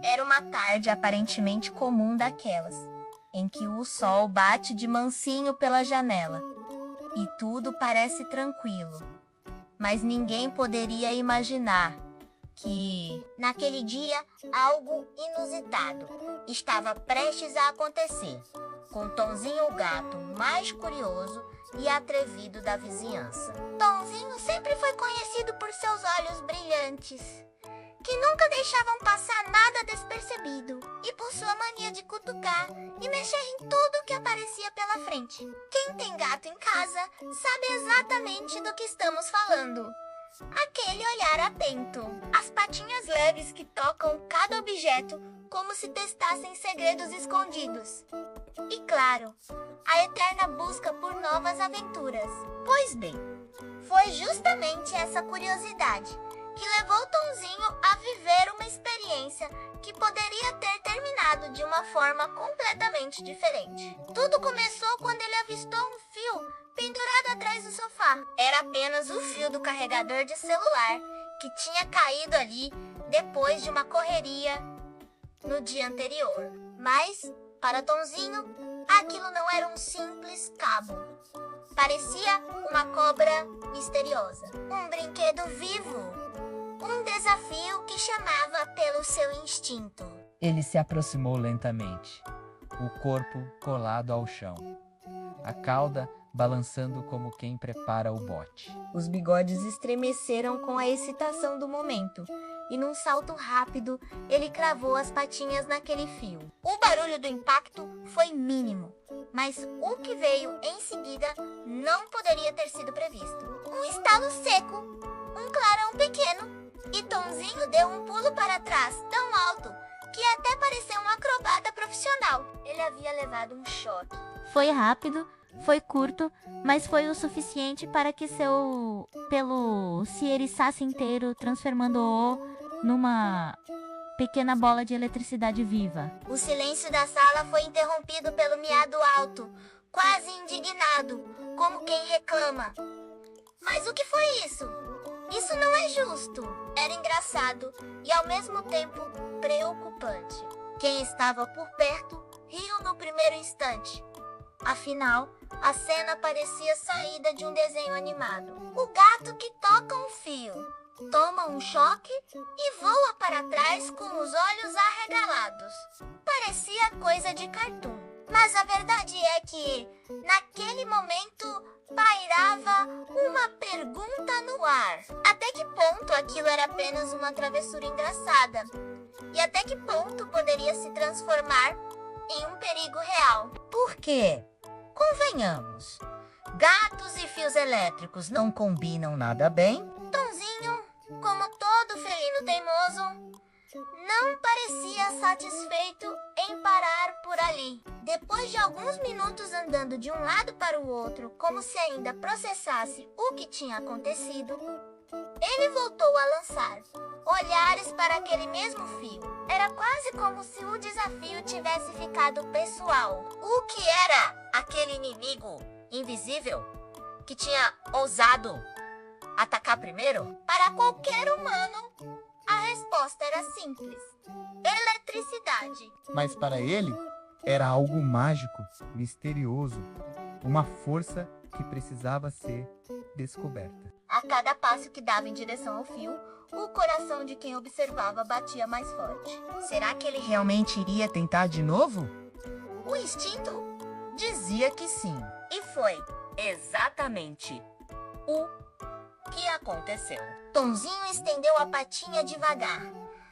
Era uma tarde aparentemente comum daquelas, em que o sol bate de mansinho pela janela e tudo parece tranquilo. Mas ninguém poderia imaginar que, naquele dia, algo inusitado estava prestes a acontecer, com Tonzinho o gato mais curioso e atrevido da vizinhança. Tonzinho sempre foi conhecido por seus olhos brilhantes, que nunca deixavam passar nada despercebido, e por sua mania de cutucar e mexer em tudo que aparecia pela frente. Quem tem gato em casa sabe exatamente do que estamos falando. Aquele olhar atento, as patinhas leves que tocam cada objeto como se testassem segredos escondidos. E claro, a eterna busca por novas aventuras. Pois bem, foi justamente essa curiosidade que levou Tonzinho a viver uma experiência que poderia ter terminado de uma forma completamente diferente. Tudo começou quando ele avistou um fio pendurado atrás do sofá. Era apenas o fio do carregador de celular que tinha caído ali depois de uma correria no dia anterior. Mas, para Tonzinho, aquilo não era um simples cabo. Parecia uma cobra misteriosa, um brinquedo vivo, um desafio que chamava pelo seu instinto. Ele se aproximou lentamente, o corpo colado ao chão, a cauda balançando como quem prepara o bote. Os bigodes estremeceram com a excitação do momento, e num salto rápido, ele cravou as patinhas naquele fio. O barulho do impacto foi mínimo, mas o que veio em seguida não poderia ter sido previsto. Um estalo seco, um clarão pequeno, e Tonzinho deu um pulo para trás tão alto que até pareceu um acrobata profissional. Ele havia levado um choque. Foi rápido, foi curto, mas foi o suficiente para que seu pelo se eriçasse inteiro, transformando-o numa pequena bola de eletricidade viva. O silêncio da sala foi interrompido pelo miado alto, quase indignado, como quem reclama. Mas o que foi isso? Isso não é justo. Era engraçado e ao mesmo tempo preocupante. Quem estava por perto riu no primeiro instante. Afinal, a cena parecia saída de um desenho animado. O gato que toca um fio, toma um choque e voa para trás com os olhos arregalados. Parecia coisa de cartoon. Mas a verdade é que, naquele momento, pairava uma pergunta no ar. Até que ponto aquilo era apenas uma travessura engraçada? E até que ponto poderia se transformar em um perigo real? Por quê? Convenhamos, gatos e fios elétricos não combinam nada bem. Tonzinho, como todo felino teimoso, não parecia satisfeito em parar por ali. Depois de alguns minutos andando de um lado para o outro, como se ainda processasse o que tinha acontecido, ele voltou a lançar olhares para aquele mesmo fio. Era quase como se o desafio tivesse ficado pessoal. O que era aquele inimigo invisível que tinha ousado atacar primeiro? Para qualquer humano, a resposta era simples: eletricidade. Mas para ele, era algo mágico, misterioso, uma força que precisava ser descoberta. A cada passo que dava em direção ao fio, o coração de quem observava batia mais forte. Será que ele realmente iria tentar de novo? O instinto dizia que sim. E foi exatamente o que aconteceu. Tonzinho estendeu a patinha devagar,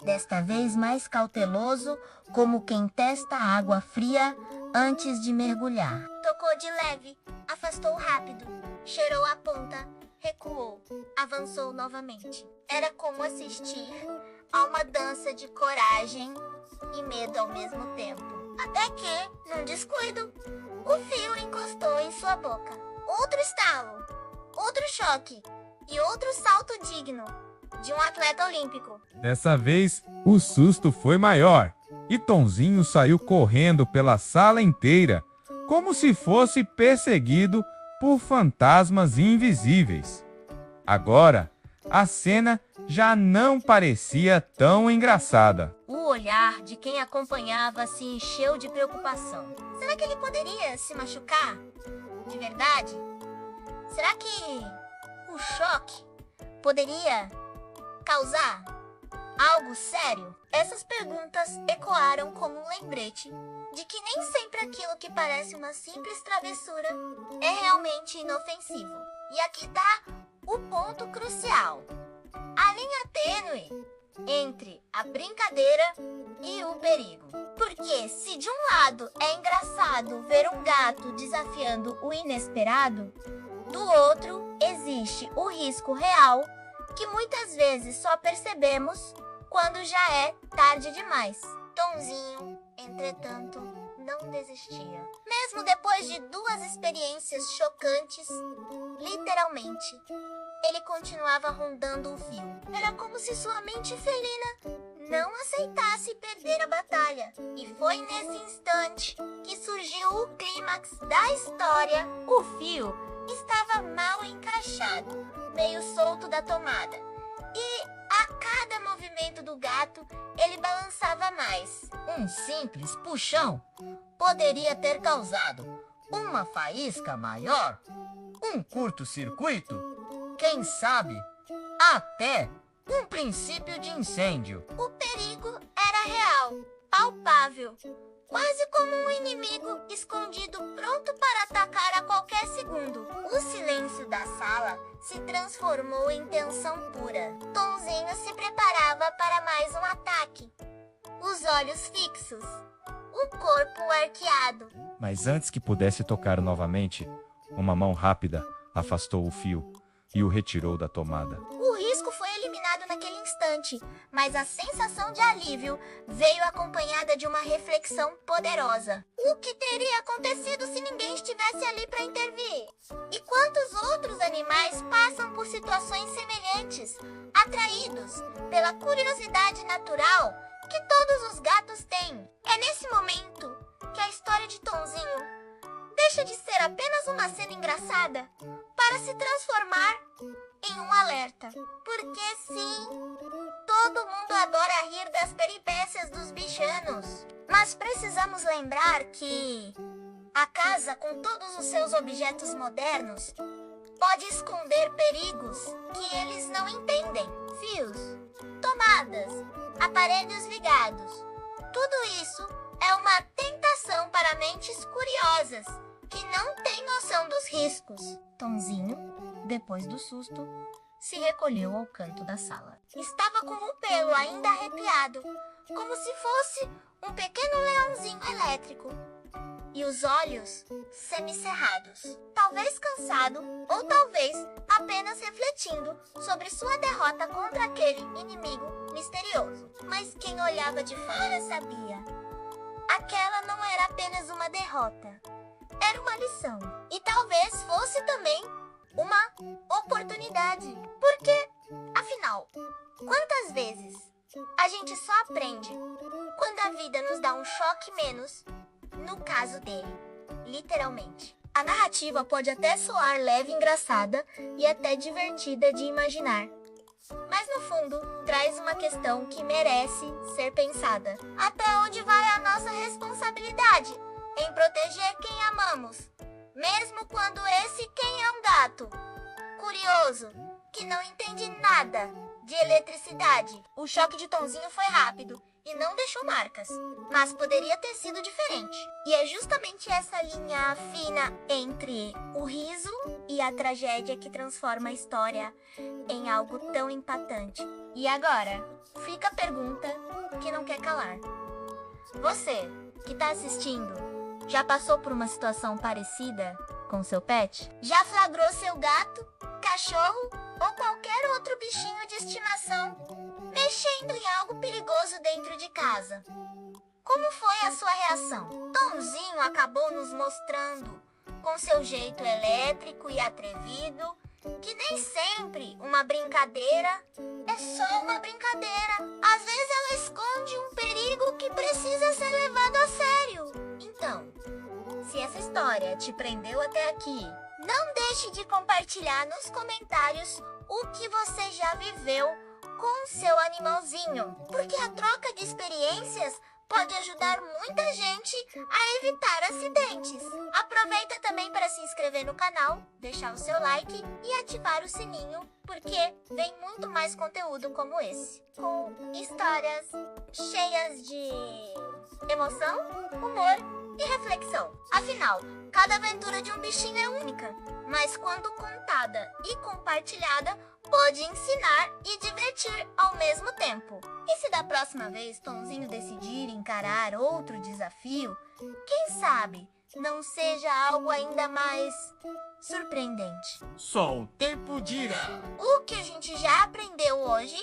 desta vez mais cauteloso, como quem testa água fria antes de mergulhar. Tocou de leve, afastou rápido, cheirou a ponta, recuou, avançou novamente. Era como assistir a uma dança de coragem e medo ao mesmo tempo. Até que, num descuido, o fio encostou em sua boca. Outro estalo, outro choque e outro salto digno de um atleta olímpico. Dessa vez, o susto foi maior e Tonzinho saiu correndo pela sala inteira, como se fosse perseguido por fantasmas invisíveis. Agora, a cena já não parecia tão engraçada. O olhar de quem acompanhava se encheu de preocupação. Será que ele poderia se machucar? De verdade? Será que o choque poderia causar algo sério? Essas perguntas ecoaram como um lembrete de que nem sempre aquilo que parece uma simples travessura é realmente inofensivo. E aqui está o ponto crucial: a linha tênue entre a brincadeira e o perigo. Porque se de um lado é engraçado ver um gato desafiando o inesperado, do outro existe o risco real que muitas vezes só percebemos quando já é tarde demais. Tonzinho, entretanto, não desistia. Mesmo depois de 2 experiências chocantes, literalmente, ele continuava rondando o fio. Era como se sua mente felina não aceitasse perder a batalha. E foi nesse instante que surgiu o clímax da história. O fio estava mal encaixado, meio solto da tomada. E a cada movimento do gato, ele balançava mais. Um simples puxão poderia ter causado uma faísca maior, um curto-circuito, quem sabe até um princípio de incêndio. O perigo era real, palpável, quase como um inimigo escondido pronto para atacar a qualquer segundo. O silêncio da sala se transformou em tensão pura. Tonzinho se preparava para mais um ataque. Os olhos fixos, o corpo arqueado. Mas antes que pudesse tocar novamente, uma mão rápida afastou o fio e o retirou da tomada. O risco foi eliminado naquele instante, mas a sensação de alívio veio acompanhada de uma reflexão poderosa. O que teria acontecido se ninguém estivesse ali para intervir? E quantos outros animais passam por situações semelhantes, atraídos pela curiosidade natural que todos os gatos têm? É nesse momento que a história de Tonzinho deixa de ser apenas uma cena engraçada para se transformar em um alerta. Porque sim, todo mundo adora rir das peripécias dos bichanos. Mas precisamos lembrar que a casa, com todos os seus objetos modernos, pode esconder perigos que eles não entendem. Fios, tomadas, aparelhos ligados. Tudo isso é uma tentação para mentes curiosas que não têm noção dos riscos. Tonzinho, depois do susto, se recolheu ao canto da sala. Estava com o pelo ainda arrepiado, como se fosse um pequeno leãozinho elétrico, e os olhos semicerrados, talvez cansado ou talvez apenas refletindo sobre sua derrota contra aquele inimigo misterioso. Mas quem olhava de fora sabia. Aquela não era apenas uma derrota, era uma lição. E talvez fosse também uma oportunidade. Porque, afinal, quantas vezes a gente só aprende quando a vida nos dá um choque menos, no caso dele, literalmente. A narrativa pode até soar leve e engraçada e até divertida de imaginar. Mas no fundo, traz uma questão que merece ser pensada. Até onde vai a nossa responsabilidade em proteger quem amamos? Mesmo quando esse quem é um gato curioso, que não entende nada de eletricidade. O choque de Tonzinho foi rápido e não deixou marcas, mas poderia ter sido diferente. E é justamente essa linha fina entre o riso e a tragédia que transforma a história em algo tão impactante. E agora, fica a pergunta que não quer calar. Você, que está assistindo, já passou por uma situação parecida com seu pet? Já flagrou seu gato, cachorro ou qualquer outro bichinho de estimação mexendo em algo perigoso dentro de casa? Como foi a sua reação? Tonzinho acabou nos mostrando, com seu jeito elétrico e atrevido, que nem sempre uma brincadeira é só uma brincadeira. Às vezes ela esconde um perigo que precisa ser levado a sério. Então, se essa história te prendeu até aqui, não deixe de compartilhar nos comentários o que você já viveu com seu animalzinho, porque a troca de experiências pode ajudar muita gente a evitar acidentes. Aproveita também para se inscrever no canal, deixar o seu like e ativar o sininho, porque vem muito mais conteúdo como esse, com histórias cheias de emoção, humor e reflexão. Afinal, cada aventura de um bichinho é única, mas quando contada e compartilhada, pode ensinar e divertir ao mesmo tempo. E se da próxima vez Tonzinho decidir encarar outro desafio, quem sabe não seja algo ainda mais surpreendente? Só o tempo dirá. O que a gente já aprendeu hoje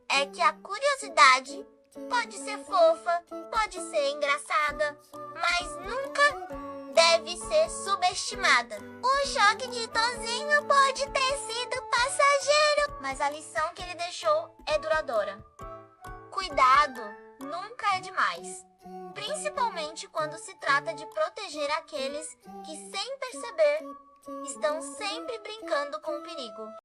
é que a curiosidade pode ser fofa, pode ser engraçada, mas nunca deve ser subestimada. O choque de Tonzinho pode ter sido passageiro, mas a lição que ele deixou é duradoura. Cuidado nunca é demais, principalmente quando se trata de proteger aqueles que, sem perceber, estão sempre brincando com o perigo.